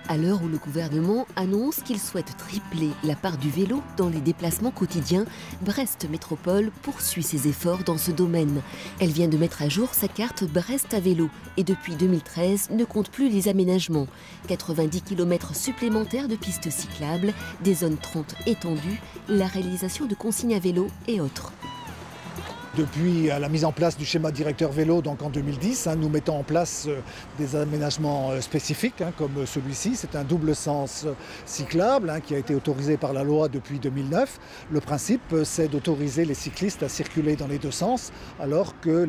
À l'heure où le gouvernement annonce qu'il souhaite tripler la part du vélo dans les déplacements quotidiens, Brest Métropole poursuit ses efforts dans ce domaine. Elle vient de mettre à jour sa carte Brest à vélo et depuis 2013 ne compte plus les aménagements. 90 km supplémentaires de pistes cyclables, des zones 30 étendues, la réalisation de consignes à vélo et autres. Depuis la mise en place du schéma directeur vélo donc en 2010, nous mettons en place des aménagements spécifiques comme celui-ci. C'est un double sens cyclable qui a été autorisé par la loi depuis 2009. Le principe, c'est d'autoriser les cyclistes à circuler dans les deux sens alors que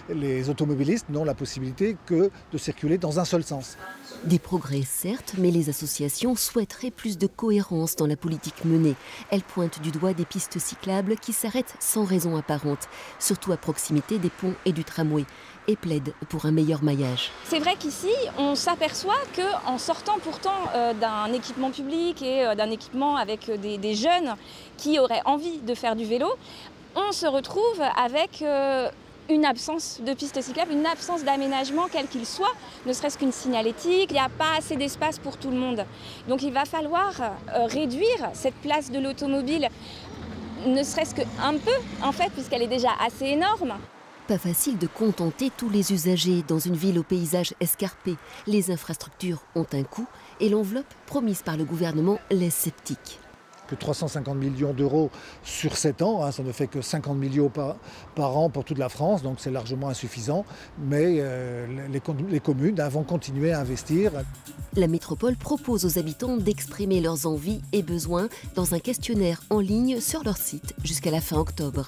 les automobilistes n'ont la possibilité que de circuler dans un seul sens. Des progrès certes, mais les associations souhaiteraient plus de cohérence dans la politique menée. Elles pointent du doigt des pistes cyclables qui s'arrêtent sans raison apparente, surtout à proximité des ponts et du tramway, et plaident pour un meilleur maillage. C'est vrai qu'ici, on s'aperçoit qu'en sortant pourtant d'un équipement public et d'un équipement avec des jeunes qui auraient envie de faire du vélo, on se retrouve avec une absence de pistes cyclables, une absence d'aménagement quel qu'il soit, ne serait-ce qu'une signalétique, il n'y a pas assez d'espace pour tout le monde. Donc il va falloir réduire cette place de l'automobile, ne serait-ce qu'un peu en fait, puisqu'elle est déjà assez énorme. Pas facile de contenter tous les usagers dans une ville au paysage escarpé. Les infrastructures ont un coût et l'enveloppe promise par le gouvernement laisse sceptique. Que 350 millions d'euros sur 7 ans, ça ne fait que 50 millions par an pour toute la France, donc c'est largement insuffisant, mais les communes vont continuer à investir. La métropole propose aux habitants d'exprimer leurs envies et besoins dans un questionnaire en ligne sur leur site jusqu'à la fin octobre.